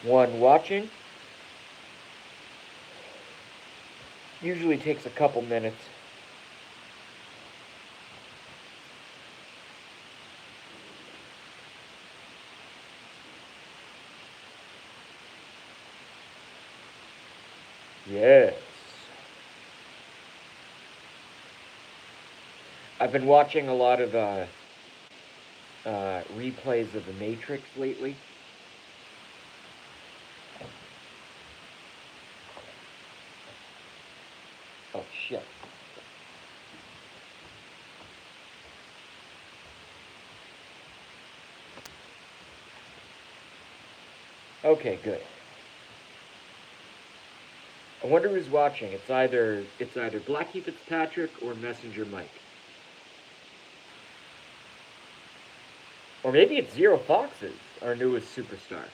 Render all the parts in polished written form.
One watching usually takes a couple minutes. Yes. I've been watching a lot of replays of The Matrix lately. Oh, shit. Okay, good. I wonder who's watching. It's either Blackie Fitzpatrick or Messenger Mike. Or maybe it's Zero Foxes, our newest superstar.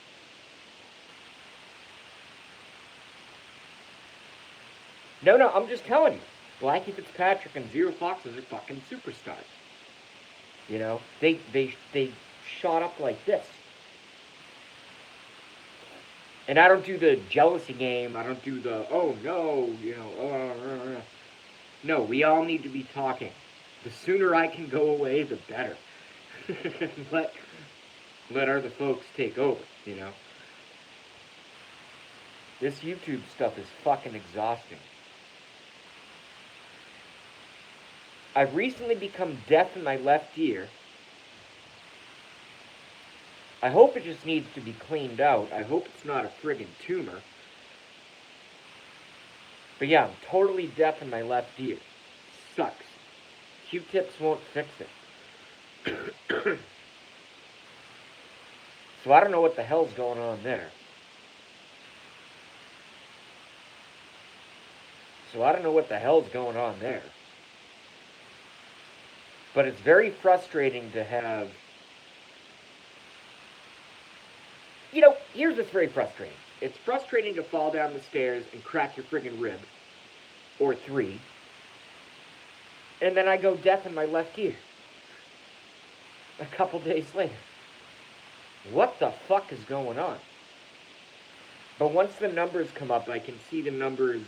No, I'm just telling you. Blackie Fitzpatrick and Zero Foxes are fucking superstars. You know, they shot up like this. And I don't do the jealousy game. I don't do the oh no, No, we all need to be talking. The sooner I can go away, the better. let let other folks take over. You know, this YouTube stuff is fucking exhausting. I've recently become deaf in my left ear. I hope it just needs to be cleaned out. I hope it's not a friggin' tumor. But yeah, I'm totally deaf in my left ear. Sucks. Q-tips won't fix it. So I don't know what the hell's going on there. But it's very frustrating to have. Here's what's very frustrating. It's frustrating to fall down the stairs and crack your friggin' rib. Or three. And then I go deaf in my left ear. A couple days later. What the fuck is going on? But once the numbers come up, I can see the numbers.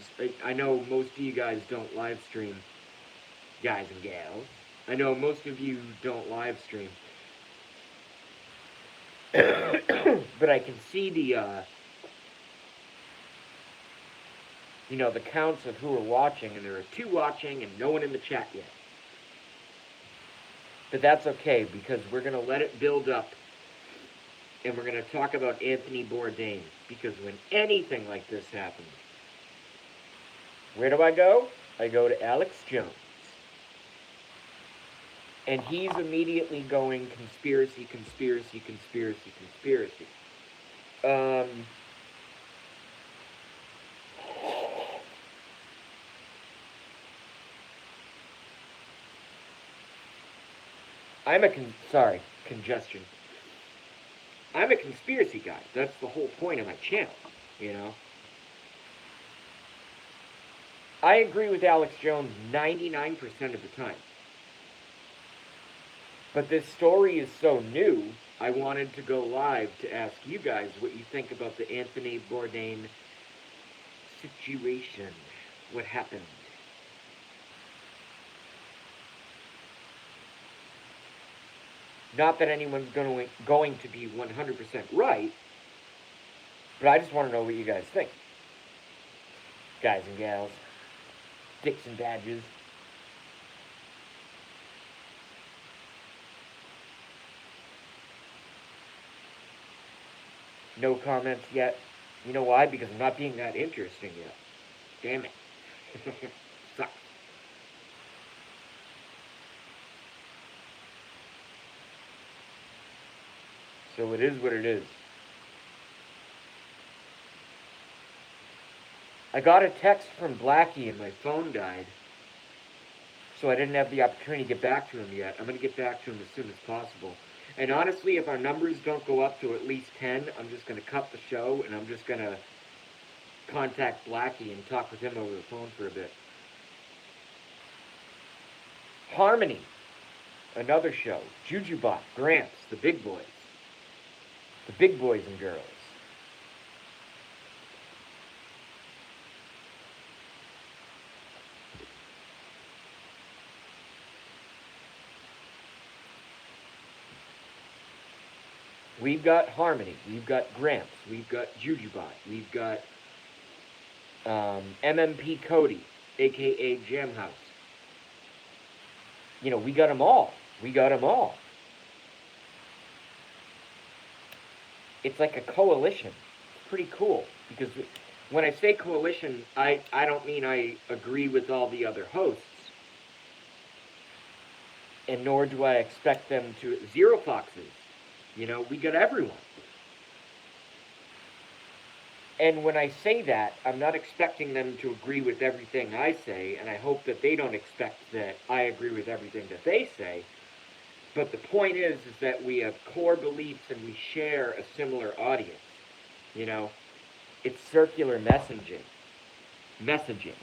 I know most of you guys don't live stream, guys and gals. I know most of you don't live stream. But I can see the the counts of who are watching, and there are 2 watching and no one in the chat yet. But that's okay, because we're going to let it build up, and we're going to talk about Anthony Bourdain, because when anything like this happens, where do I go? I go to Alex Jones. And he's immediately going conspiracy. Congestion. I'm a conspiracy guy. That's the whole point of my channel, I agree with Alex Jones 99% of the time. But this story is so new, I wanted to go live to ask you guys what you think about the Anthony Bourdain situation. What happened? Not that anyone's going to be 100% right, but I just want to know what you guys think. Guys and gals. sticks and badges. No comments yet. You know why? Because I'm not being that interesting yet. Damn it. Sucks. So it is what it is. I got a text from Blackie and my phone died. So I didn't have the opportunity to get back to him yet. I'm going to get back to him as soon as possible. And honestly, if our numbers don't go up to at least 10, I'm just going to cut the show and I'm just going to contact Blackie and talk with him over the phone for a bit. Harmony, another show. Jujubot, Gramps, the big boys. The big boys and girls. We've got Harmony. We've got Gramps. We've got Jujubot. We've got MMP Cody, a.k.a. Jam House. You know, we got them all. We got them all. It's like a coalition. It's pretty cool. Because when I say coalition, I don't mean I agree with all the other hosts. And nor do I expect them to. Zero Foxes. You know, we got everyone. And when I say that, I'm not expecting them to agree with everything I say, and I hope that they don't expect that I agree with everything that they say. But the point is that we have core beliefs and we share a similar audience. You know, it's circular messaging. Messaging.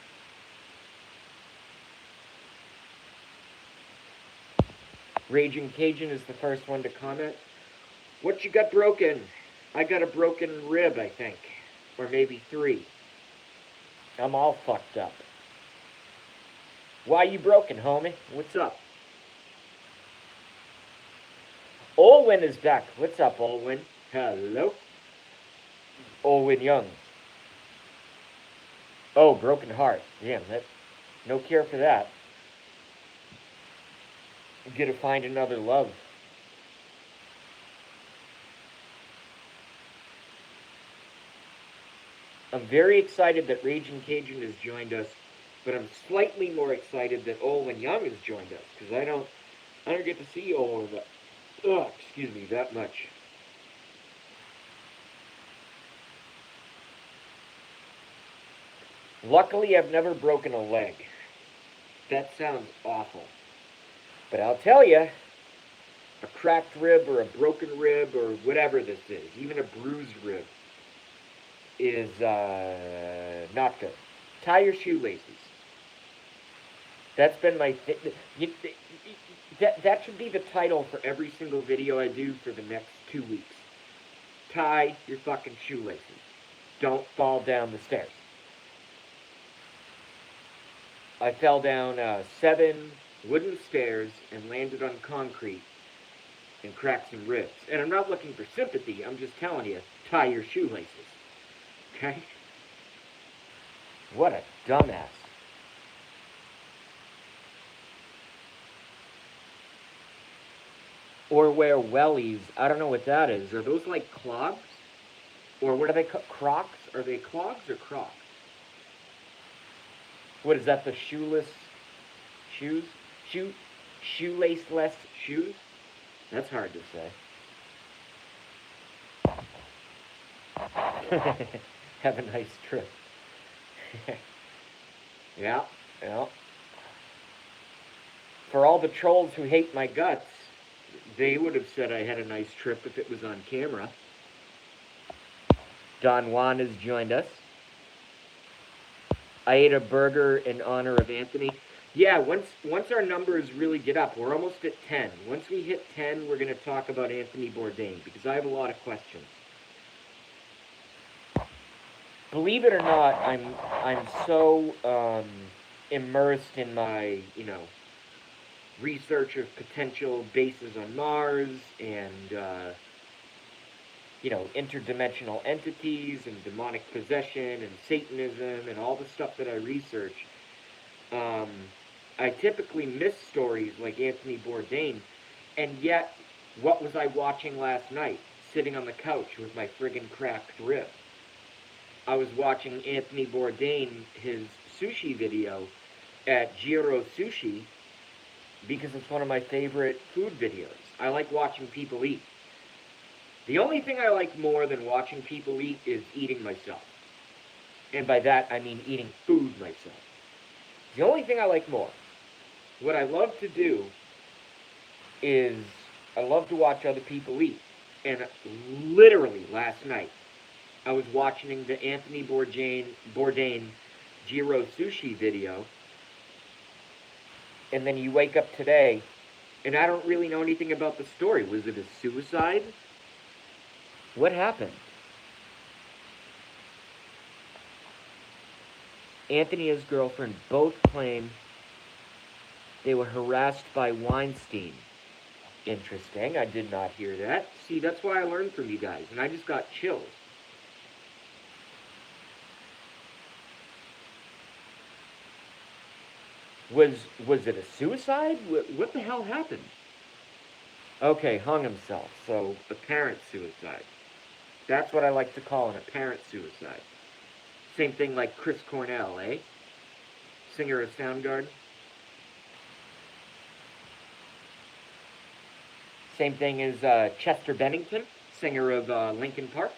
Raging Cajun is the first one to comment. What you got broken? I got a broken rib, I think. Or maybe 3. I'm all fucked up. Why you broken, homie? What's up? Olwyn is back. What's up, Olwyn? Hello? Olwyn Young. Oh, broken heart. Damn, that. No care for that. You gotta find another love. I'm very excited that Raging Cajun has joined us, but I'm slightly more excited that Olwyn Young has joined us because I don't get to see Olwyn that much. Luckily, I've never broken a leg. That sounds awful. But I'll tell you, a cracked rib or a broken rib or whatever this is, even a bruised rib, is not good. Tie your shoelaces. That's been my that should be the title for every single video I do for the next 2 weeks. Tie your fucking shoelaces. Don't fall down the stairs. I fell down 7 wooden stairs and landed on concrete and cracked some ribs. And I'm not looking for sympathy. I'm just telling you, tie your shoelaces. Okay? What a dumbass. Or wear wellies. I don't know what that is. Are those like clogs? Or what are they called? Crocs? Are they clogs or crocs? What is that, the shoeless shoes? Shoelaceless shoes? That's hard to say. Have a nice trip. Yeah. For all the trolls who hate my guts, they would have said I had a nice trip if it was on camera. Don Juan has joined us. I ate a burger in honor of Anthony. Yeah, once our numbers really get up, we're almost at 10. Once we hit 10, we're going to talk about Anthony Bourdain because I have a lot of questions. Believe it or not, I'm so immersed in my, research of potential bases on Mars and interdimensional entities and demonic possession and Satanism and all the stuff that I research Um, I typically miss stories like Anthony Bourdain, and yet, what was I watching last night? Sitting on the couch with my friggin' cracked rib. I was watching Anthony Bourdain, his sushi video at Jiro Sushi, because it's one of my favorite food videos. I like watching people eat. The only thing I like more than watching people eat is eating myself. And by that, I mean eating food myself. The only thing I like more. What I love to do is I love to watch other people eat. And literally last night, I was watching the Anthony Bourdain Jiro Sushi video. And then you wake up today, and I don't really know anything about the story. Was it a suicide? What happened? Anthony and his girlfriend both claim they were harassed by Weinstein. Interesting. I did not hear that. See, that's why I learned from you guys, and I just got chills. Was it a suicide? What the hell happened? Okay, hung himself. So apparent suicide. That's what I like to call an apparent suicide. Same thing like Chris Cornell, eh? Singer of Soundgarden. Same thing as Chester Bennington, singer of Linkin Park.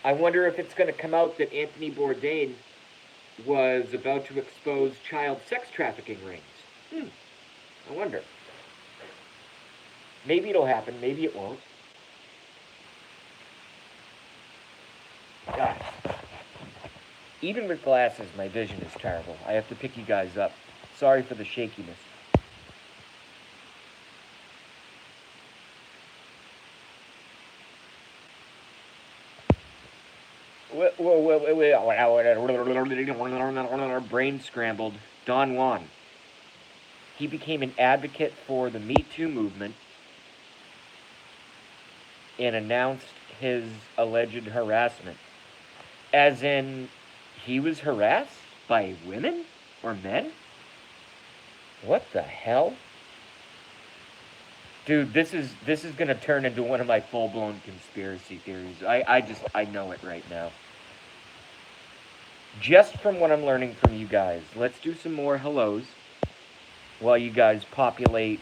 I wonder if it's going to come out that Anthony Bourdain was about to expose child sex trafficking rings. I wonder. Maybe it'll happen, maybe it won't. Gosh. Even with glasses, my vision is terrible. I have to pick you guys up. Sorry for the shakiness. Brain scrambled. Don Juan. He became an advocate for the Me Too movement and announced his alleged harassment. As in, he was harassed by women or men? What the hell? Dude, this is gonna turn into one of my full-blown conspiracy theories. I know it right now. Just from what I'm learning from you guys, let's do some more hellos while you guys populate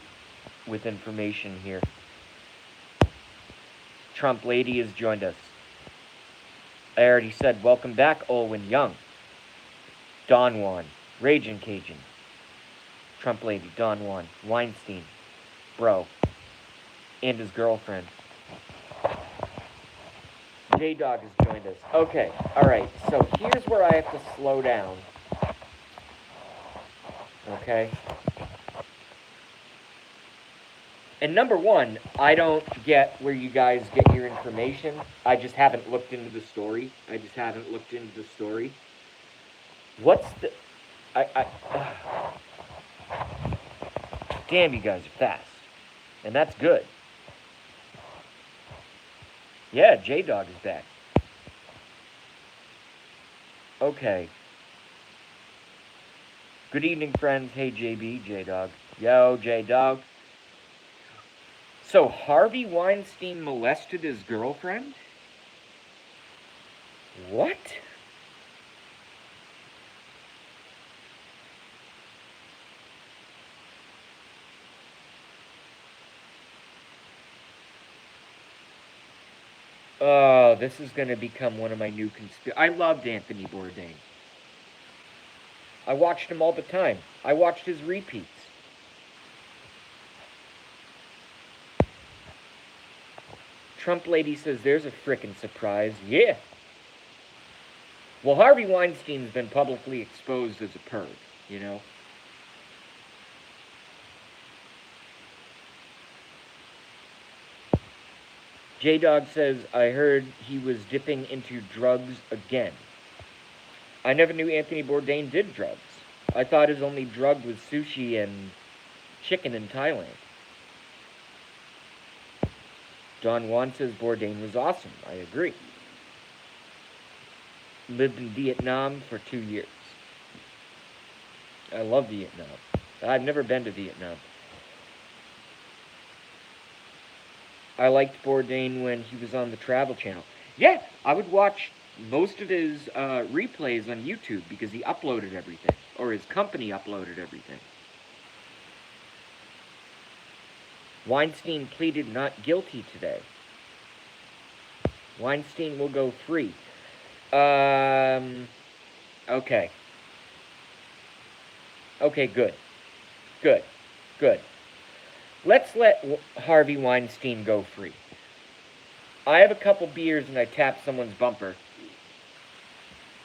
with information here. Trump lady has joined us. I already said, welcome back, Olwyn Young. Don Juan, Raging Cajun. Trump lady, Don Juan, Weinstein, bro, and his girlfriend. J-Dog has joined us. Okay, alright, so here's where I have to slow down. Okay? And number one, I don't get where you guys get your information. I just haven't looked into the story. What's the... Damn, you guys are fast. And that's good. Yeah, J-Dog is back. Okay. Good evening, friends. Hey, JB, J-Dog. Yo, J-Dog. So, Harvey Weinstein molested his girlfriend? What? Oh, this is going to become one of my new I loved Anthony Bourdain. I watched him all the time. I watched his repeats. Trump lady says there's a frickin' surprise. Yeah. Well, Harvey Weinstein's been publicly exposed as a perv, you know? J-Dog says, I heard he was dipping into drugs again. I never knew Anthony Bourdain did drugs. I thought his only drug was sushi and chicken in Thailand. Don Juan says Bourdain was awesome. I agree. Lived in Vietnam for 2 years. I love Vietnam. I've never been to Vietnam. I liked Bourdain when he was on the Travel Channel. Yeah, I would watch most of his replays on YouTube because he uploaded everything, or his company uploaded everything. Weinstein pleaded not guilty today. Weinstein will go free. Okay. Okay, good. Good. Good. Let's let Harvey Weinstein go free. I have a couple beers and I tap someone's bumper.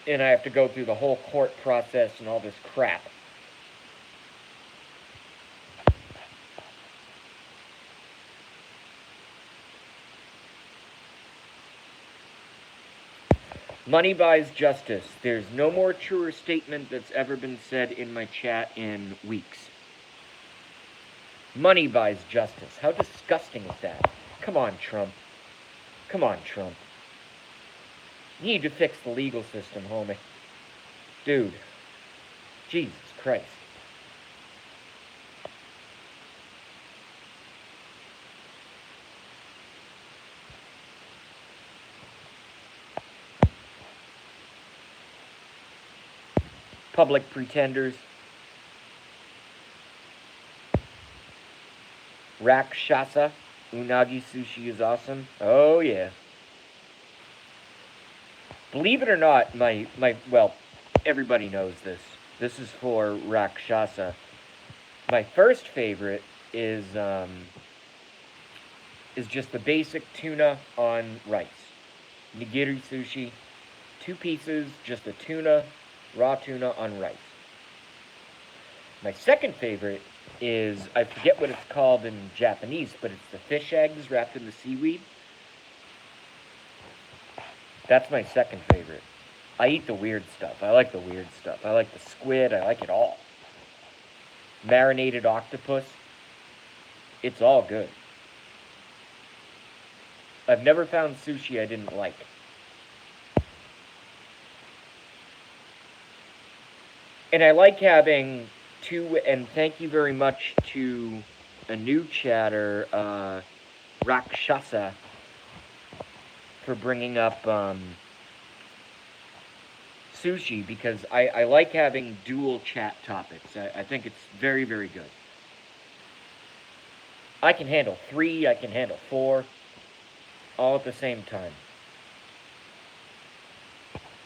And I have to go through the whole court process and all this crap. Money buys justice. There's no more truer statement that's ever been said in my chat in weeks. Money buys justice. How disgusting is that? Come on, Trump. Come on, Trump. You need to fix the legal system, homie. Dude. Jesus Christ. Public pretenders. Rakshasa. Unagi sushi is awesome. Oh, yeah. Believe it or not, well, everybody knows this. This is for Rakshasa. My first favorite is just the basic tuna on rice. Nigiri sushi, 2 pieces, just a tuna, raw tuna on rice. My second favorite is, I forget what it's called in Japanese, but it's the fish eggs wrapped in the seaweed. That's my second favorite. I eat the weird stuff. I like the weird stuff. I like the squid. I like it all. Marinated octopus. It's all good. I've never found sushi I didn't like. And I like having two, and thank you very much to a new chatter, Rakshasa, for bringing up sushi, because I like having dual chat topics. I think it's very, very good. I can handle 3, I can handle 4, all at the same time.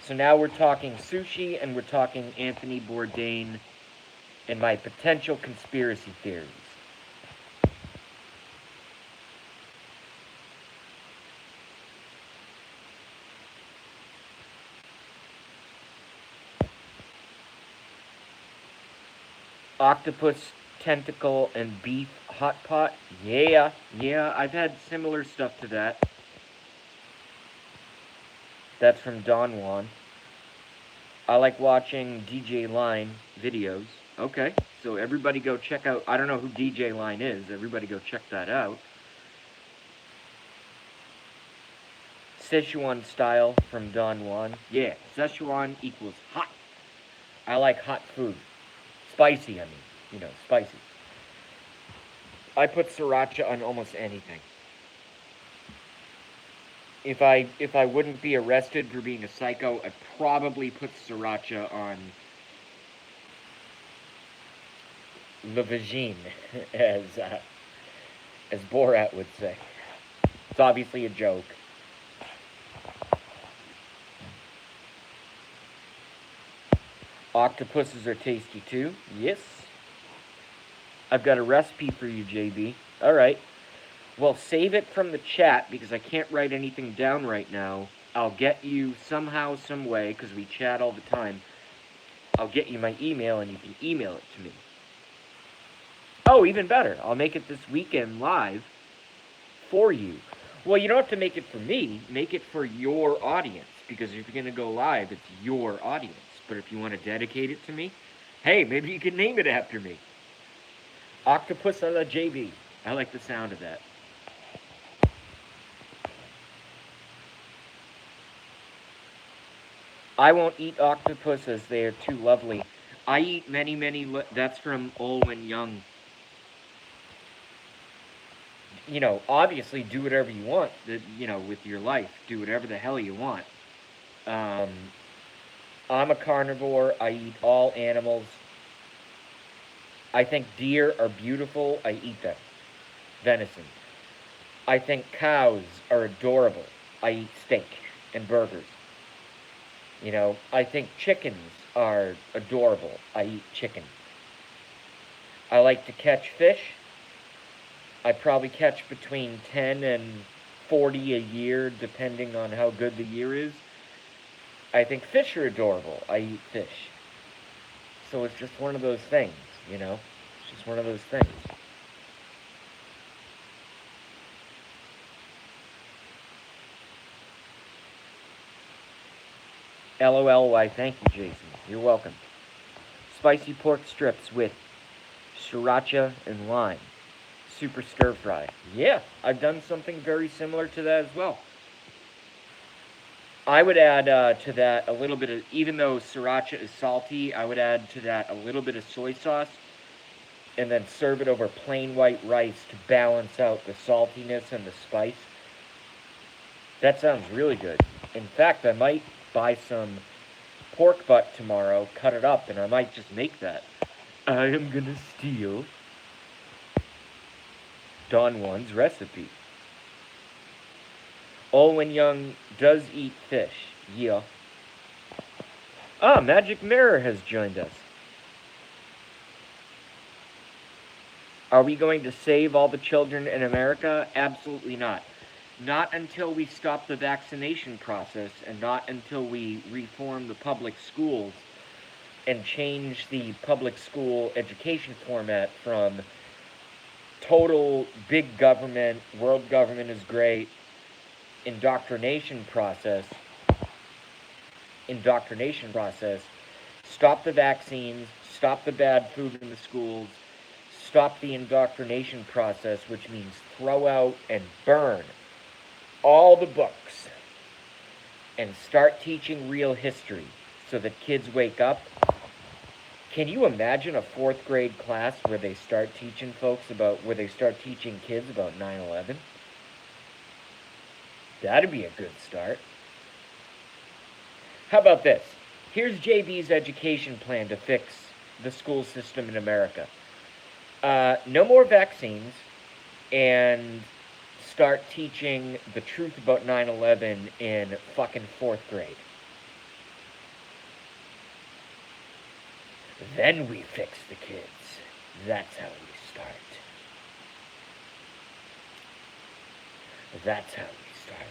So now we're talking sushi, and we're talking Anthony Bourdain and my potential conspiracy theories. Octopus, tentacle, and beef hot pot. Yeah, I've had similar stuff to that. That's from Don Juan. I like watching DJ Line videos. Okay, so everybody go check out, I don't know who DJ Line is, everybody go check that out. Szechuan style from Don Juan. Yeah, Szechuan equals hot. I like hot food. Spicy, I mean. Spicy. I put sriracha on almost anything. If I wouldn't be arrested for being a psycho, I'd probably put sriracha on le vagine, as Borat would say. It's obviously a joke. Octopuses are tasty too. Yes. I've got a recipe for you, JB. Alright. Well, save it from the chat, because I can't write anything down right now. I'll get you somehow, some way, because we chat all the time. I'll get you my email, and you can email it to me. Oh, even better. I'll make it this weekend live for you. Well, you don't have to make it for me. Make it for your audience, because if you're going to go live, it's your audience. But if you want to dedicate it to me, hey, maybe you can name it after me. Octopus a la JB. I like the sound of that. I won't eat octopus as they are too lovely. I eat many. That's from Olwen Young. Obviously, do whatever you want. With your life, do whatever the hell you want. Um, I'm a carnivore. I eat all animals. I think deer are beautiful. I eat them. Venison. I think cows are adorable. I eat steak and burgers. I think chickens are adorable. I eat chicken. I like to catch fish. I probably catch between 10 and 40 a year, depending on how good the year is. I think fish are adorable. I eat fish. So it's just one of those things, you know? It's just one of those things. LOL, why thank you, Jason. You're welcome. Spicy pork strips with sriracha and lime. Super stir fry. Yeah, I've done something very similar to that as well. I would add to that a little bit of, even though sriracha is salty, I would add to that a little bit of soy sauce and then serve it over plain white rice to balance out the saltiness and the spice. That sounds really good. In fact, I might buy some pork butt tomorrow, cut it up, and I might just make that. I am gonna steal Don Juan's recipe. Olwen Young does eat fish. Yeah. Ah, Magic Mirror has joined us. Are we going to save all the children in America? Absolutely not. Not until we stop the vaccination process and not until we reform the public schools and change the public school education format from total big government, world government is great, indoctrination process, stop the vaccines, stop the bad food in the schools, stop the indoctrination process, which means throw out and burn all the books and start teaching real history so that kids wake up. Can you imagine a fourth grade class where they start teaching kids about 9/11? That'd be a good start. How about this? Here's JB's education plan to fix the school system in America. No more vaccines, and start teaching the truth about 9/11 in fucking fourth grade. Then we fix the kids. That's how we start. That's how we start.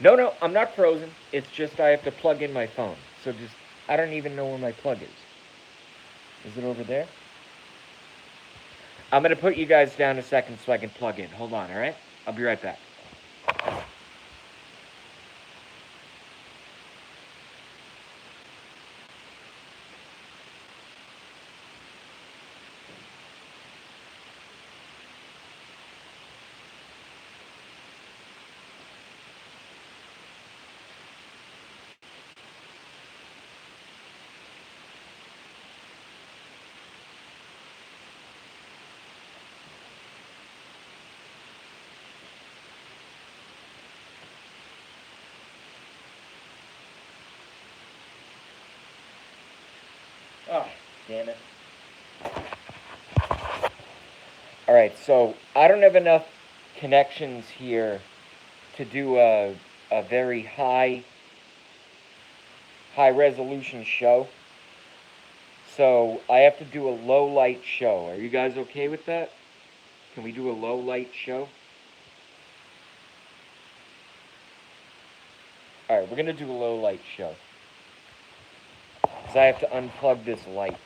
No, I'm not frozen. It's just I have to plug in my phone. I don't even know where my plug is. Is it over there? I'm going to put you guys down a second so I can plug in. Hold on, all right? I'll be right back. Oh, damn it. All right, so I don't have enough connections here to do a very high resolution show. So I have to do a low light show. Are you guys okay with that? Can we do a low light show? All right, we're going to do a low light show. Because I have to unplug this light.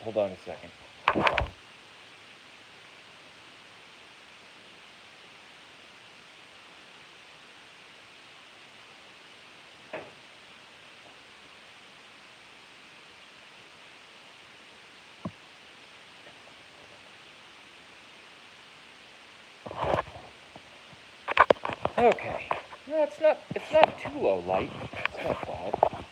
Hold on a second. Okay. No, it's not too low light. It's not bad.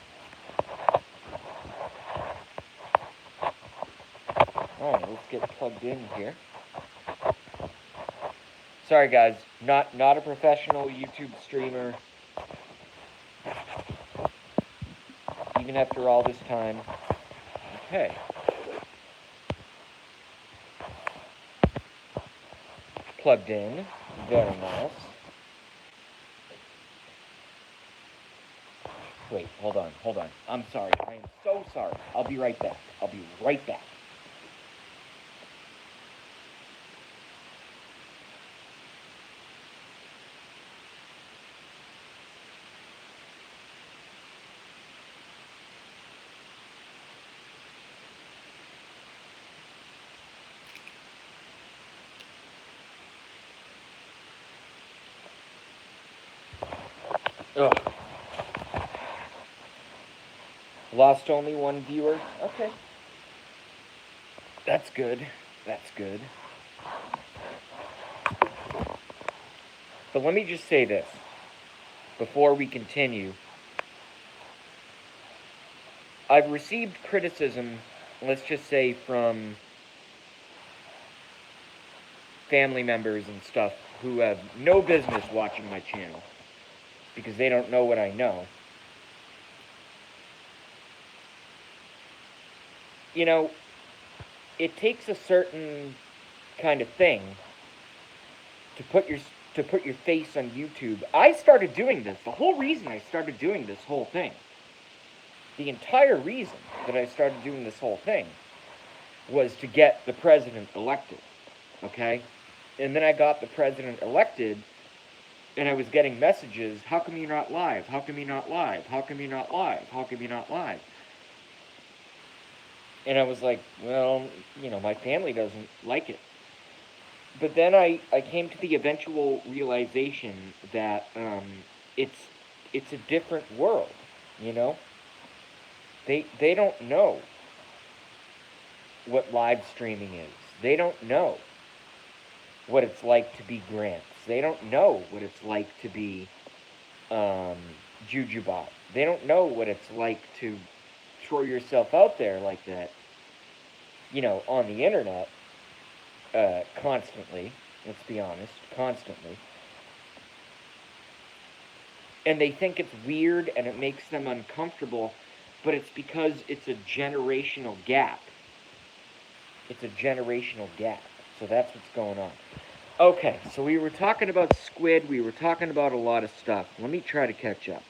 Alright, let's get plugged in here. Sorry guys, not a professional YouTube streamer. Even after all this time. Okay. Plugged in. Very nice. Wait, hold on. I'm sorry. I am so sorry. I'll be right back. Ugh. Lost only one viewer? Okay. That's good. But let me just say this before we continue. I've received criticism, let's just say from family members and stuff who have no business watching my channel because they don't know what I know. You know, it takes a certain kind of thing to put your face on YouTube. I started doing this. The whole reason I started doing this whole thing, the entire reason that I started doing this whole thing was to get the president elected, okay? And then I got the president elected, and I was getting messages, how come you're not live? How come you're not live? How come you're not live? How come you're not live? And I was like, well, you know, my family doesn't like it. But then I came to the eventual realization that it's a different world, you know? They don't know what live streaming is. They don't know what it's like to be Grants. They don't know what it's like to be Jujubot. They don't know what it's like to throw yourself out there like that, you know, on the internet, constantly. Let's be honest, constantly. And they think it's weird and it makes them uncomfortable, but it's because it's a generational gap. It's a generational gap. So that's what's going on. Okay, so we were talking about squid. We were talking about a lot of stuff. Let me try to catch up.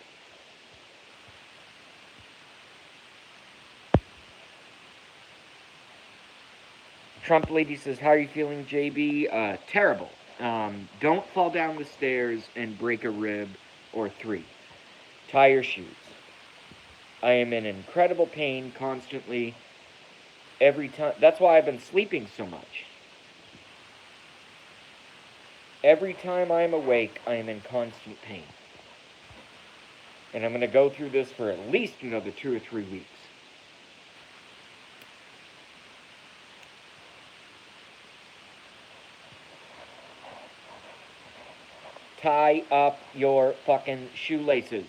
Trump lady says, how are you feeling, JB? Terrible. Don't fall down the stairs and break a rib or 3. Tie your shoes. I am in incredible pain constantly. Every time. That's why I've been sleeping so much. Every time I am awake, I am in constant pain. And I'm going to go through this for at least another 2 or 3 weeks. Tie up your fucking shoelaces.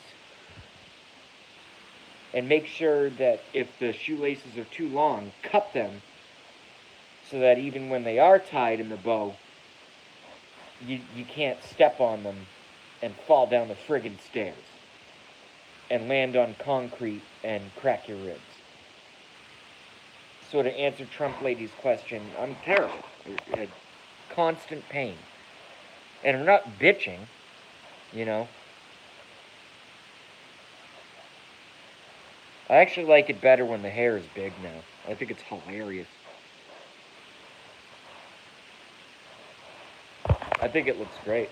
And make sure that if the shoelaces are too long, cut them so that even when they are tied in the bow, you can't step on them and fall down the friggin' stairs and land on concrete and crack your ribs. So to answer Trump lady's question, I'm terrible. I had constant pain. And I'm not bitching, you know. I actually like it better when the hair is big now. I think it's hilarious. I think it looks great.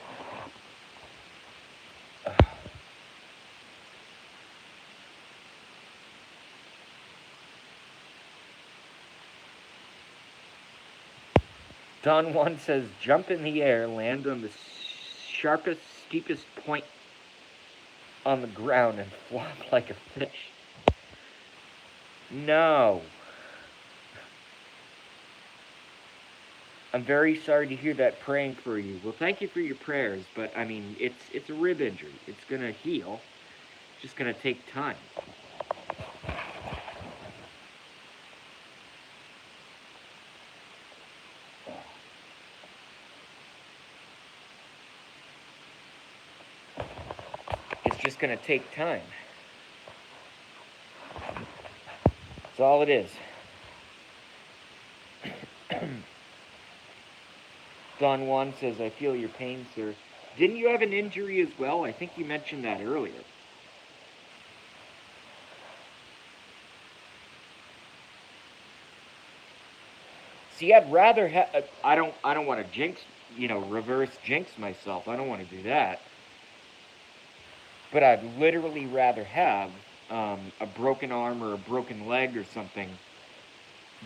Don 1 says, jump in the air, land on the sharpest, steepest point on the ground and flop like a fish. No. I'm very sorry to hear that, praying for you. Well, thank you for your prayers, but I mean, it's a rib injury. It's gonna heal. It's just gonna take time. It's just gonna take time. That's all it is. Don Juan says, I feel your pain, sir. Didn't you have an injury as well? I think you mentioned that earlier. See, I'd rather have. I don't want to jinx. Reverse jinx myself. I don't want to do that. But I'd literally rather have a broken arm or a broken leg or something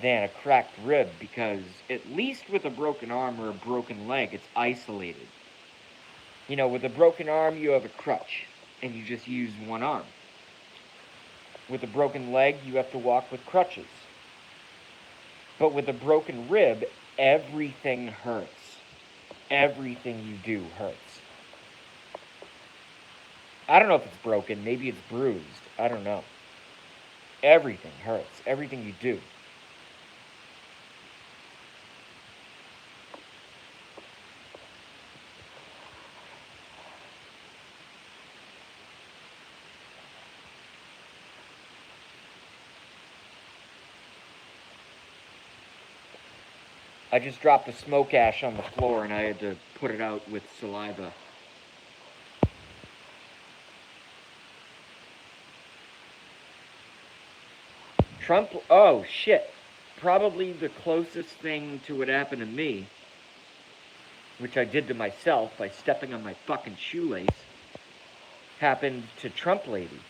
than a cracked rib, because at least with a broken arm or a broken leg, it's isolated. With a broken arm, you have a crutch and you just use one arm. With a broken leg, you have to walk with crutches. But with a broken rib, everything hurts. Everything you do hurts. I don't know if it's broken. Maybe it's bruised. I don't know. Everything hurts. Everything you do. I just dropped a smoke ash on the floor and I had to put it out with saliva. Trump, oh shit. Probably the closest thing to what happened to me, which I did to myself by stepping on my fucking shoelace, happened to Trump lady.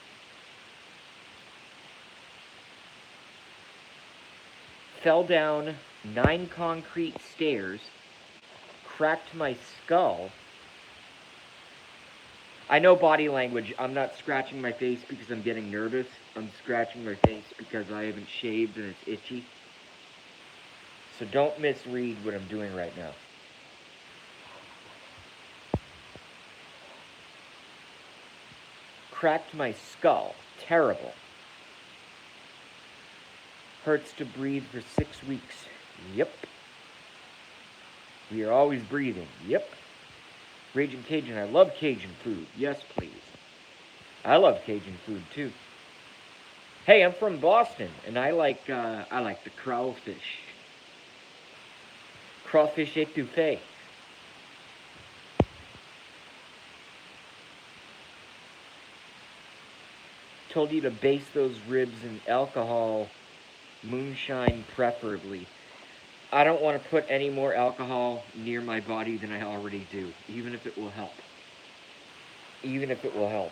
Fell down 9 concrete stairs, cracked my skull. I know body language. I'm not scratching my face because I'm getting nervous. I'm scratching my face because I haven't shaved and it's itchy. So don't misread what I'm doing right now. Cracked my skull. Terrible. Hurts to breathe for 6 weeks. Yep. We are always breathing. Yep. Raging Cajun. I love Cajun food. Yes, please. I love Cajun food too. Hey, I'm from Boston, and I like the crawfish. Crawfish étouffée. Told you to base those ribs in alcohol, moonshine preferably. I don't want to put any more alcohol near my body than I already do, even if it will help. Even if it will help.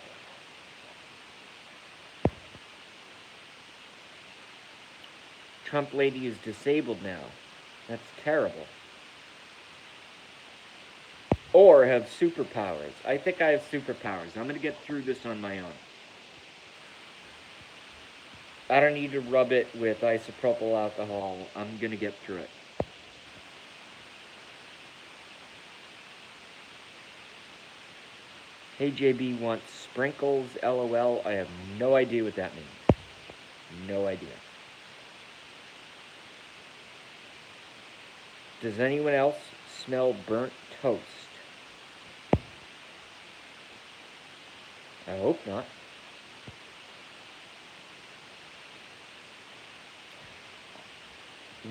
Trump lady is disabled now. That's terrible. Or have superpowers. I think I have superpowers. I'm going to get through this on my own. I don't need to rub it with isopropyl alcohol. I'm going to get through it. Hey, JB wants sprinkles, LOL. I have no idea what that means. No idea. Does anyone else smell burnt toast? I hope not.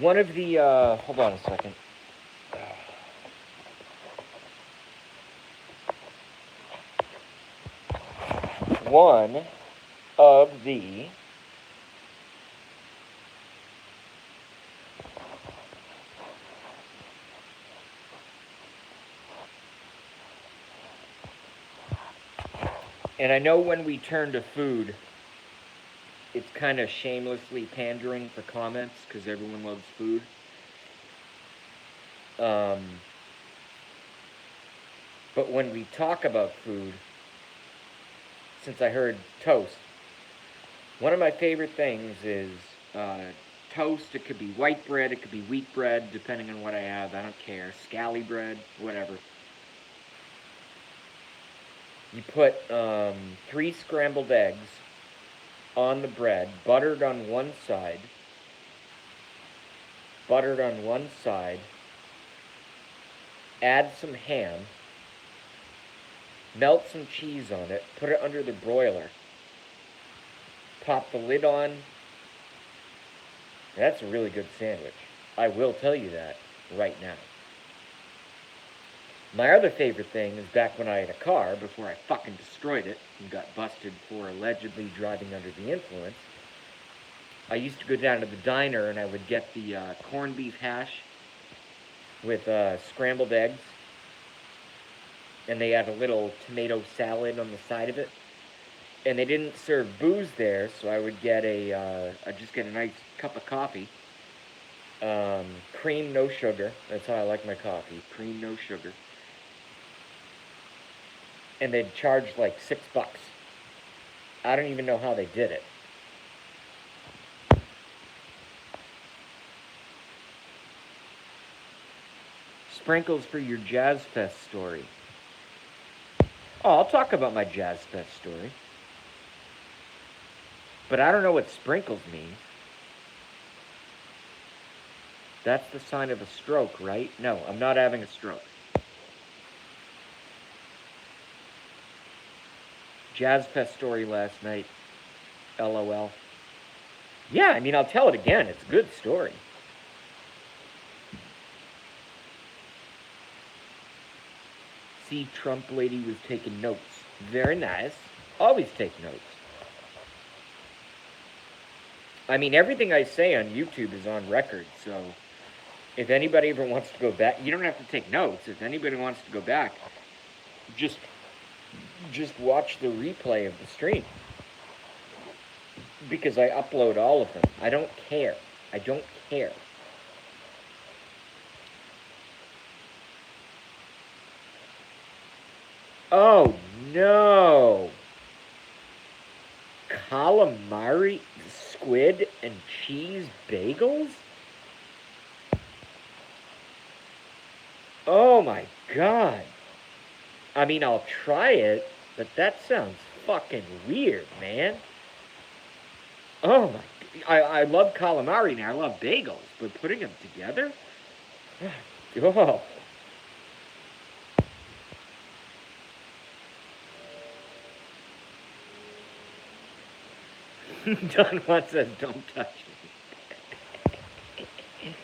One of the, hold on a second. One of the and I know when we turn to food, it's kind of shamelessly pandering for comments because everyone loves food. But when we talk about food, since I heard toast, one of my favorite things is toast, it could be white bread, it could be wheat bread, depending on what I have. I don't care. Scally bread, whatever. You put 3 scrambled eggs on the bread, buttered on one side, add some ham, melt some cheese on it, put it under the broiler, pop the lid on. That's a really good sandwich. I will tell you that right now. My other favorite thing is back when I had a car, before I fucking destroyed it and got busted for allegedly driving under the influence. I used to go down to the diner and I would get the corned beef hash with scrambled eggs. And they had a little tomato salad on the side of it. And they didn't serve booze there, so I would get I'd just get a nice cup of coffee. Cream, no sugar. That's how I like my coffee. Cream, no sugar. And they'd charge like $6. I don't even know how they did it. Sprinkles for your Jazz Fest story. Oh, I'll talk about my Jazz Fest story. But I don't know what sprinkles means. That's the sign of a stroke, right? No, I'm not having a stroke. Jazz Fest story last night. LOL. Yeah, I mean, I'll tell it again. It's a good story. See, Trump lady was taking notes. Very nice. Always take notes. I mean, everything I say on YouTube is on record, so if anybody ever wants to go back, you don't have to take notes. If anybody wants to go back, just watch the replay of the stream. Because I upload all of them. I don't care. I don't care. Oh, no. Calamari, squid, and cheese bagels? Oh, my God. I mean, I'll try it, but that sounds fucking weird, man. Oh, my... I love calamari now. I love bagels, but putting them together? Oh. Don Juan says, don't touch me.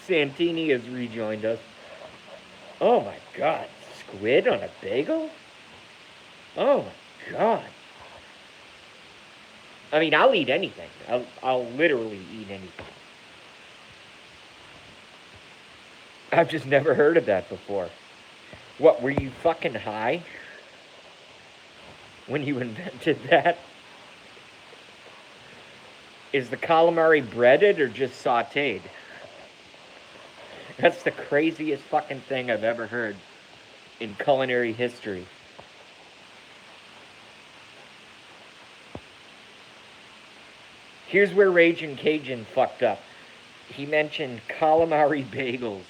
Santini has rejoined us. Oh my God, squid on a bagel? Oh my God. I mean, I'll eat anything. I'll literally eat anything. I've just never heard of that before. What, were you fucking high when you invented that? Is the calamari breaded or just sauteed? That's the craziest fucking thing I've ever heard in culinary history. Here's where Ragin' Cajun fucked up. He mentioned calamari bagels.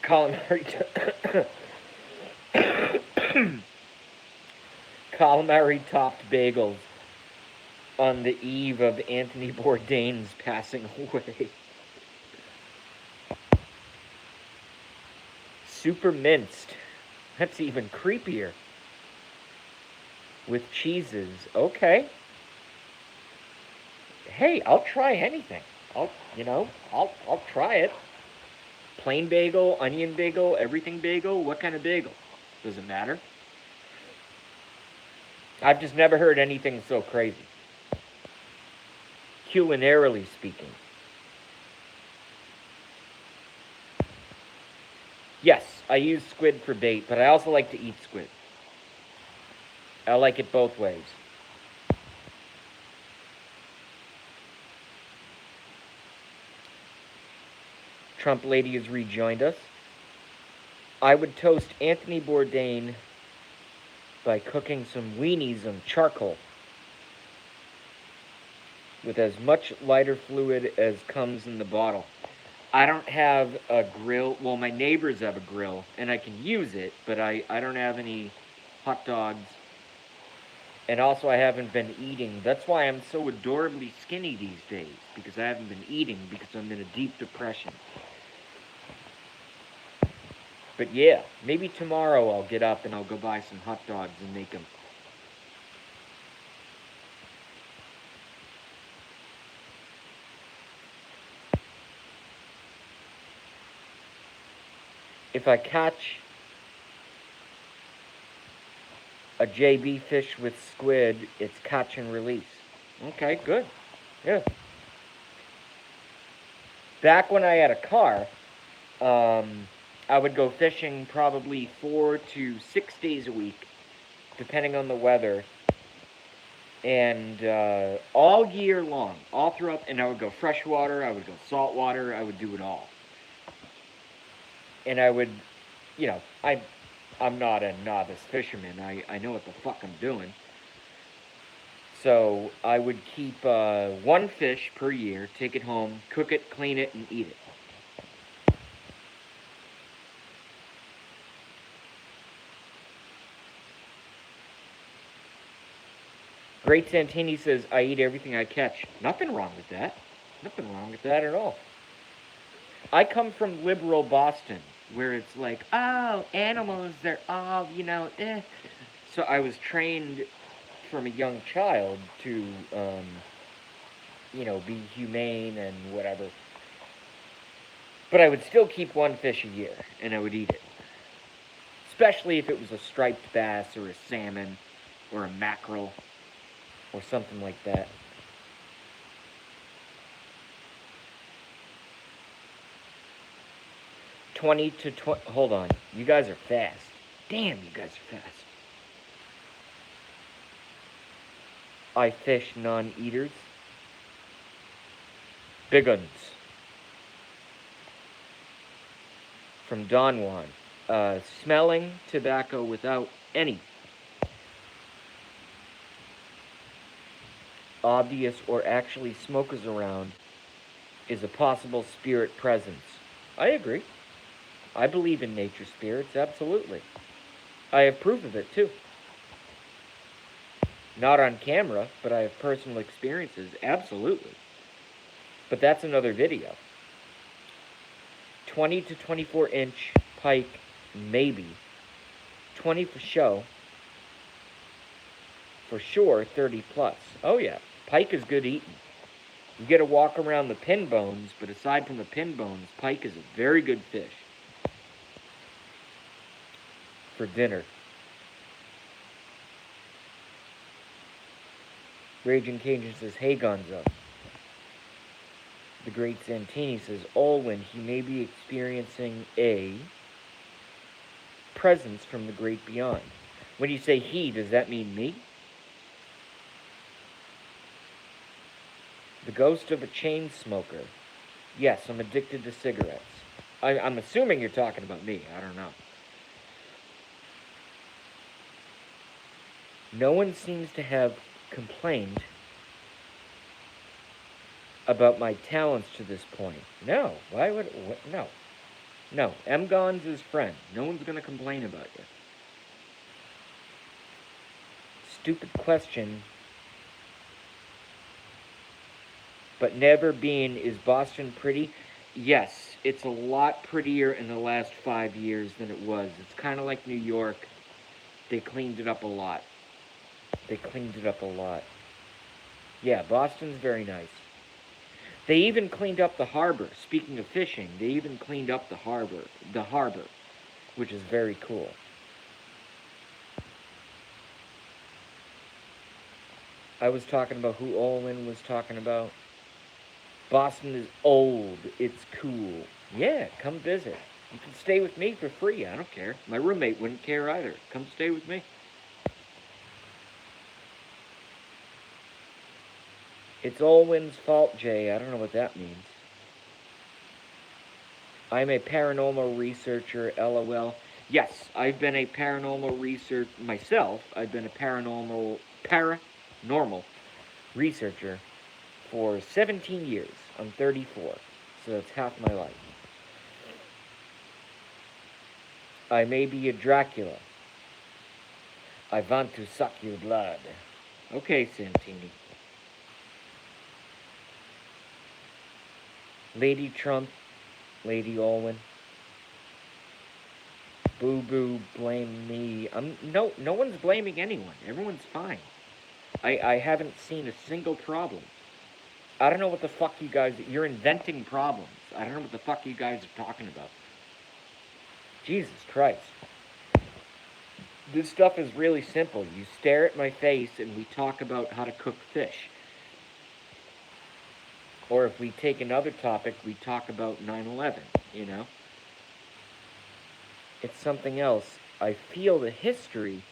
Calamari topped bagels on the eve of Anthony Bourdain's passing away. Super minced. That's even creepier. With cheeses. Okay. Hey, I'll try anything. I'll try it. Plain bagel, onion bagel, everything bagel. What kind of bagel? Does it matter? I've just never heard anything so crazy. Culinarily speaking. Yes, I use squid for bait, but I also like to eat squid. I like it both ways. Trump lady has rejoined us. I would toast Anthony Bourdain by cooking some weenies on charcoal. with as much lighter fluid as comes in the bottle. I don't have a grill. Well, my neighbors have a grill, and I can use it, but I don't have any hot dogs. And also, I haven't been eating. That's why I'm so adorably skinny these days, because I haven't been eating because I'm in a deep depression. But yeah, maybe tomorrow I'll get up and I'll go buy some hot dogs and make them. If I catch a JB fish with squid, it's catch and release. Okay, good. Yeah. Back when I had a car, I would go fishing probably 4 to 6 days a week, depending on the weather, and all year long, all throughout. And I would go freshwater, I would go saltwater, I would do it all. And I would, you know, I'm not a novice fisherman. I know what the fuck I'm doing. So I would keep one fish per year, take it home, cook it, clean it, and eat it. Great Santini says, I eat everything I catch. Nothing wrong with that. Nothing wrong with that at all. I come from liberal Boston, where it's like, oh, animals, they're all, eh. So I was trained from a young child to, be humane and whatever. But I would still keep one fish a year, and I would eat it. Especially if it was a striped bass or a salmon or a mackerel or something like that. Hold on. You guys are fast. Damn, you guys are fast. I fish non-eaters. Big uns. From Don Juan. Smelling tobacco without any obvious or actually smokers around is a possible spirit presence. I agree. I believe in nature spirits, absolutely. I have proof of it, too. Not on camera, but I have personal experiences, absolutely. But that's another video. 20 to 24 inch pike, maybe. 20 for show. For sure, 30 plus. Oh yeah, pike is good eating. You get to walk around the pin bones, but aside from the pin bones, pike is a very good fish. For dinner. Raging Cajun says, hey Gonzo. The Great Santini says, Olwyn, he may be experiencing a presence from the great beyond. When you say he, does that mean me? The ghost of a chain smoker. Yes, I'm addicted to cigarettes. I'm assuming you're talking about me. I don't know. No one seems to have complained about my talents to this point. No. Why would... No. No. M-Gon's his friend. No one's going to complain about you. Stupid question. But never been. Is Boston pretty? Yes, it's a lot prettier in the last 5 years than it was. It's kind of like New York. They cleaned it up a lot. Yeah, Boston's very nice. They even cleaned up the harbor. Speaking of fishing, they even cleaned up the harbor, which is very cool. I was talking about who Olin was talking about. Boston is old. It's cool. Yeah, come visit. You can stay with me for free. I don't care. My roommate wouldn't care either. Come stay with me. It's Olwyn's fault, Jay. I don't know what that means. I'm a paranormal researcher, LOL. Yes, I've been a paranormal researcher myself. I've been a paranormal researcher for 17 years. I'm 34, so that's half my life. I may be a Dracula. I want to suck your blood. Okay, Santini. Lady Trump, Lady Olwen. Boo-boo, blame me. No one's blaming anyone. Everyone's fine. I haven't seen a single problem. I don't know what the fuck you guys... You're inventing problems. I don't know what the fuck you guys are talking about. Jesus Christ. This stuff is really simple. You stare at my face and we talk about how to cook fish. Or if we take another topic, we talk about 9/11, you know? It's something else. I feel the history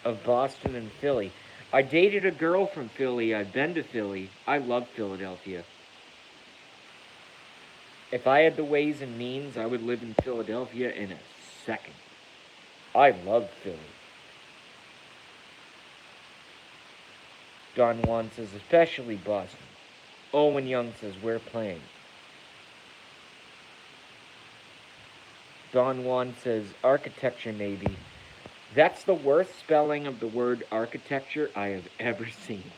of Boston and Philly. I dated a girl from Philly. I've been to Philly. I love Philadelphia. If I had the ways and means, I would live in Philadelphia in a second. I love Philly. Don Juan says, especially Boston. Owen Young says, we're playing. Don Juan says, architecture maybe. That's the worst spelling of the word architecture I have ever seen.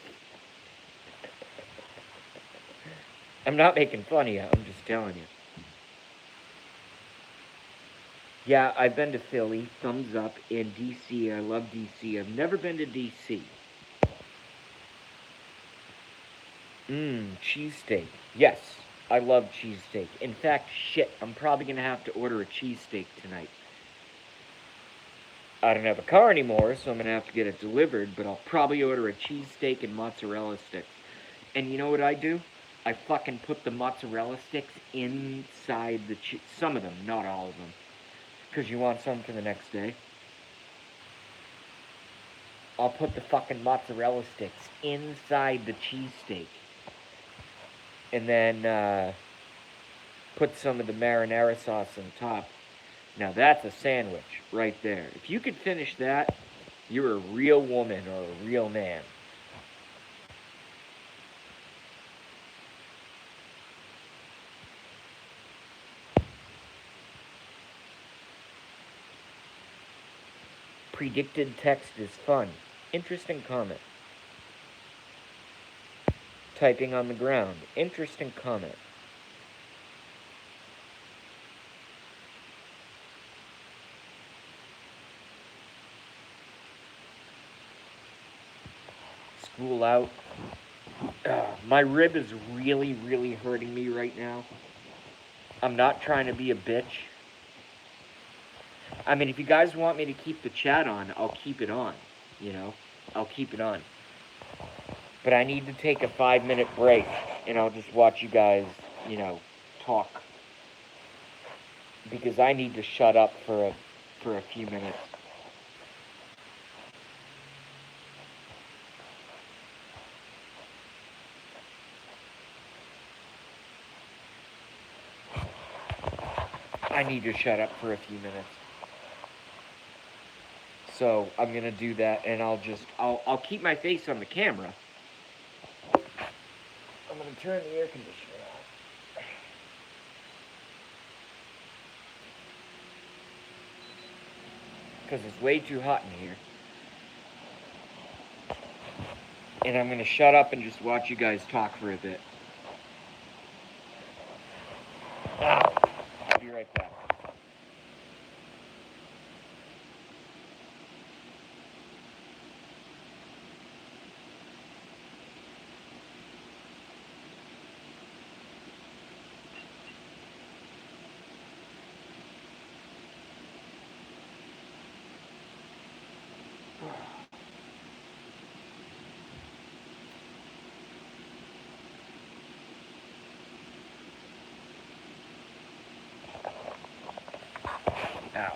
I'm not making fun of you, I'm just telling you. Yeah, I've been to Philly, thumbs up, in D.C. I love D.C. I've never been to D.C. Cheesesteak. Yes, I love cheesesteak. In fact, shit, I'm probably going to have to order a cheesesteak tonight. I don't have a car anymore, so I'm going to have to get it delivered, but I'll probably order a cheesesteak and mozzarella sticks. And you know what I do? I fucking put the mozzarella sticks inside the cheese. Some of them, not all of them. Because you want some for the next day. I'll put the fucking mozzarella sticks inside the cheesesteak. And then put some of the marinara sauce on top. Now that's a sandwich right there. If you could finish that, you're a real woman or a real man. Predicted text is fun. Interesting comment. Typing on the ground. Interesting comment. School out. My rib is really, really hurting me right now. I'm not trying to be a bitch. I mean, if you guys want me to keep the chat on, I'll keep it on. You know? I'll keep it on. But I need to take a 5-minute break, and I'll just watch you guys, you know, talk. Because I need to shut up for a few minutes. I need to shut up for a few minutes. So I'm gonna do that, and I'll keep my face on the camera. I'm gonna turn the air conditioner on. Because it's way too hot in here. And I'm gonna shut up and just watch you guys talk for a bit. I'll be right back. Ow.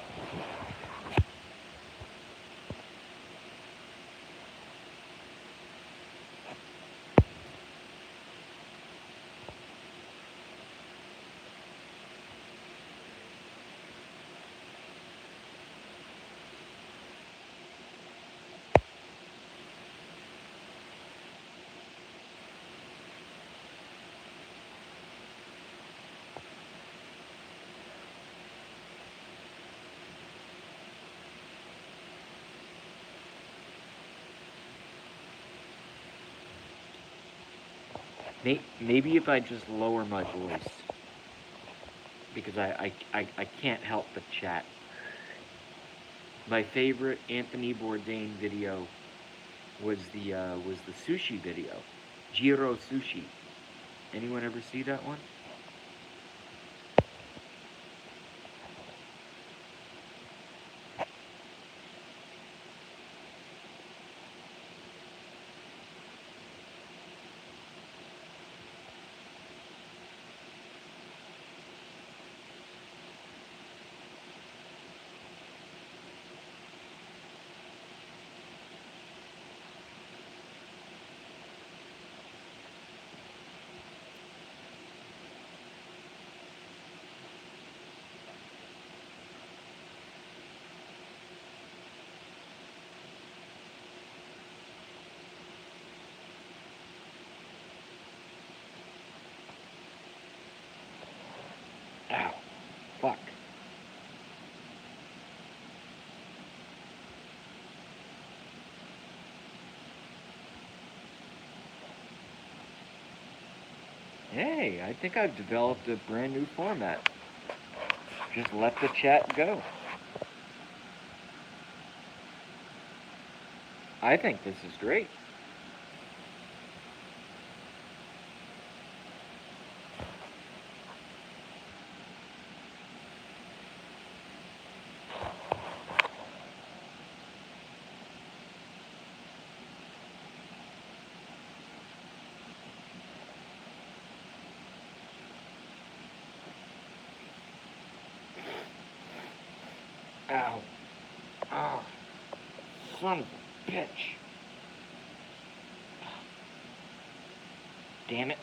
Maybe if I just lower my voice, because I can't help but chat. My favorite Anthony Bourdain video was the sushi video, Jiro Sushi. Anyone ever see that one? Ow, fuck. Hey, I think I've developed a brand new format. Just let the chat go. I think this is great. Ow. Oh, son of a bitch. Damn it.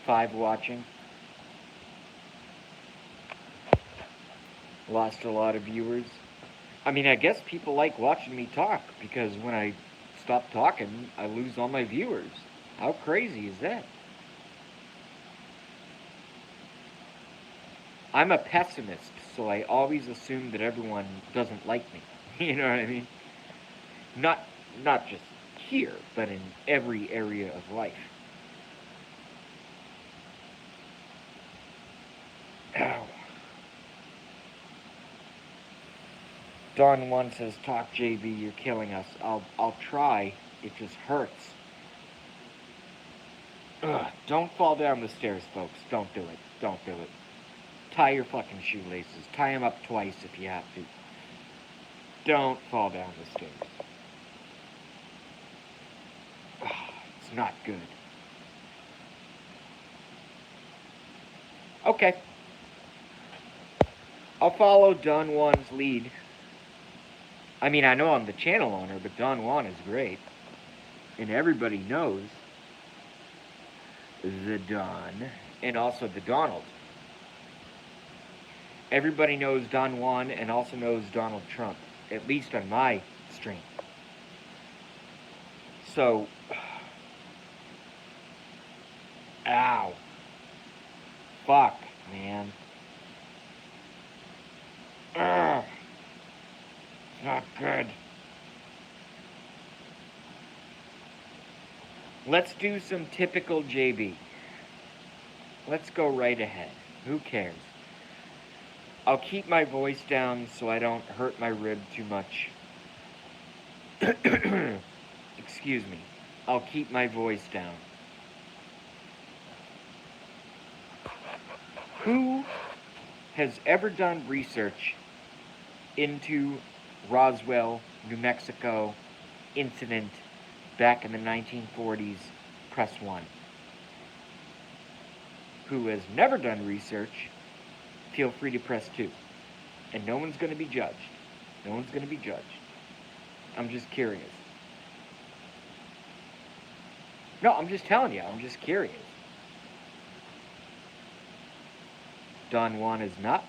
Five watching. Lost a lot of viewers. I mean, I guess people like watching me talk because when I stop talking, I lose all my viewers. How crazy is that? I'm a pessimist, so I always assume that everyone doesn't like me. You know what I mean? Not not just here, but in every area of life. Ow. Don one says, "Talk, JB. You're killing us." I'll try. It just hurts. Ugh, don't fall down the stairs, folks. Don't do it. Don't do it. Tie your fucking shoelaces. Tie them up twice if you have to. Don't fall down the stairs. Ugh, it's not good. Okay. I'll follow Don Juan's lead. I mean, I know I'm the channel owner, but Don Juan is great. And everybody knows the Don and also the Donald. Everybody knows Don Juan and also knows Donald Trump, at least on my stream. So, ow. Fuck, man. Ugh. Not good. Let's do some typical JB. Let's go right ahead. Who cares? I'll keep my voice down so I don't hurt my rib too much. Excuse me. I'll keep my voice down. Who has ever done research into Roswell, New Mexico incident back in the 1940s, press 1. Who has never done research, feel free to press 2. And no one's going to be judged. No one's going to be judged. I'm just curious. No, I'm just telling you. I'm just curious. Don Juan is not.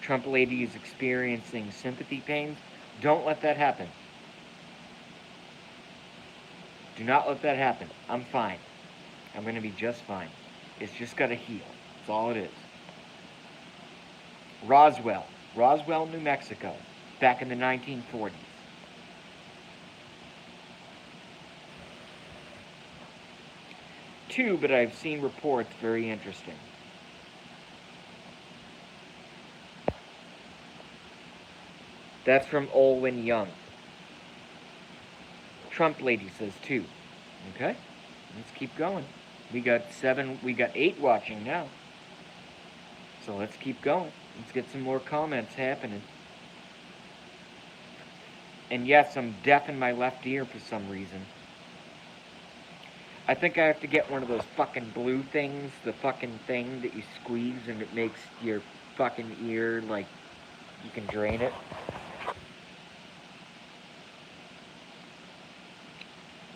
Trump lady is experiencing sympathy pains. Don't let that happen. Do not let that happen. I'm fine. I'm going to be just fine. It's just got to heal. That's all it is. Roswell, New Mexico, back in the 1940s. Two, but I've seen reports very interesting. That's from Olwyn Young. Trump lady says 2. Okay, let's keep going. We got 8 watching now. So let's keep going. Let's get some more comments happening. And yes, I'm deaf in my left ear for some reason. I think I have to get one of those fucking blue things, the fucking thing that you squeeze and it makes your fucking ear, like, you can drain it.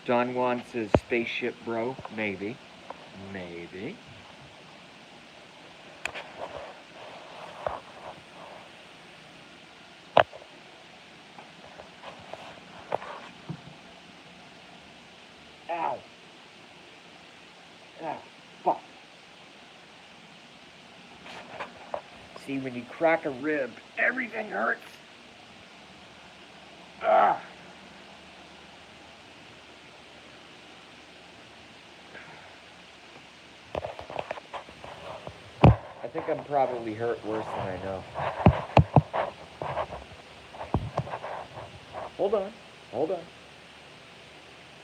Don Juan says, spaceship bro. Maybe. Maybe. Ow. Ah, fuck. See, when you crack a rib, everything hurts. Ah. I think I'm probably hurt worse than I know. Hold on.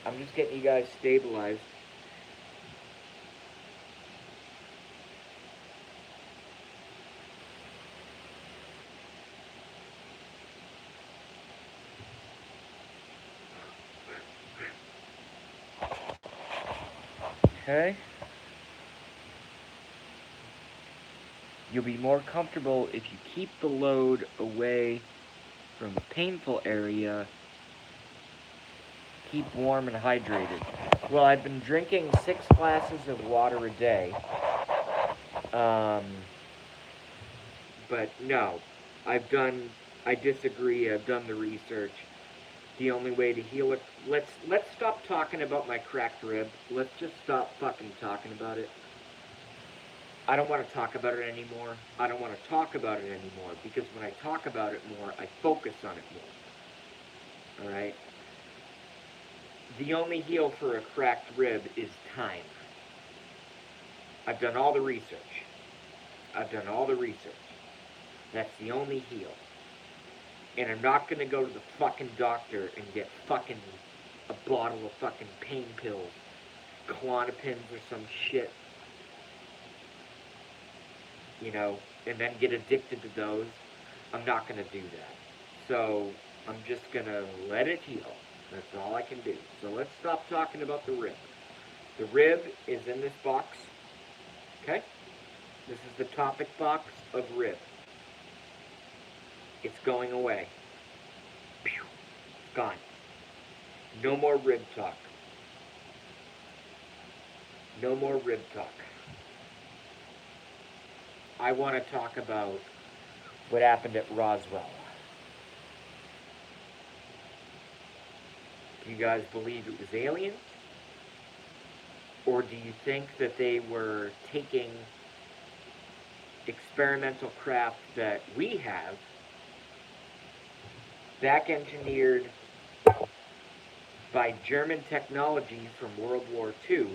I'm just getting you guys stabilized. Okay? You'll be more comfortable if you keep the load away from the painful area. Keep warm and hydrated. Well, I've been drinking 6 glasses of water a day. But no, I disagree. I've done the research. The only way to heal it, let's stop talking about my cracked rib. Let's just stop fucking talking about it. I don't want to talk about it anymore. I don't want to talk about it anymore because when I talk about it more, I focus on it more. Alright? The only heal for a cracked rib is time. I've done all the research. That's the only heal. And I'm not gonna go to the fucking doctor and get fucking a bottle of fucking pain pills, Klonopins or some shit, you know, and then get addicted to those. I'm not gonna do that. So I'm just gonna let it heal. That's all I can do. So let's stop talking about the rib. The rib is in this box. Okay? This is the topic box of rib. It's going away. Pew. It's gone. No more rib talk. No more rib talk. I want to talk about what happened at Roswell. Do you guys believe it was aliens? Or do you think that they were taking experimental craft that we have, back engineered by German technology from World War II,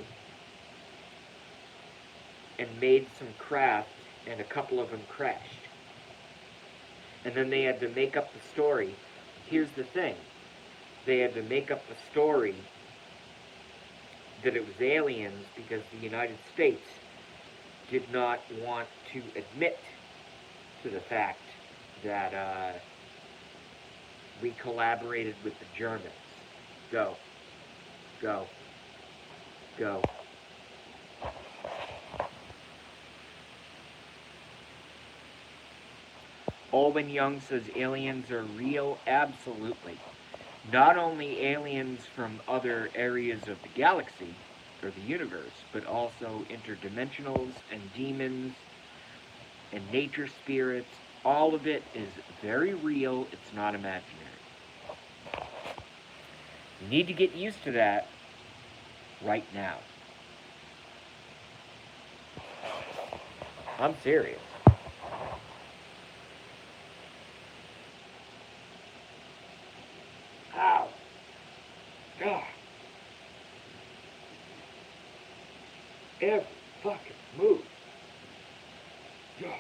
and made some craft, and a couple of them crashed? And then they had to make up the story. Here's the thing. They had to make up the story that it was aliens because the United States did not want to admit to the fact that We collaborated with the Germans. Go. Go. Go. Olwen Young says aliens are real. Absolutely. Not only aliens from other areas of the galaxy or the universe, but also interdimensionals and demons and nature spirits. All of it is very real. It's not imaginary. You need to get used to that right now. I'm serious. Ow. God. Every fucking move. God.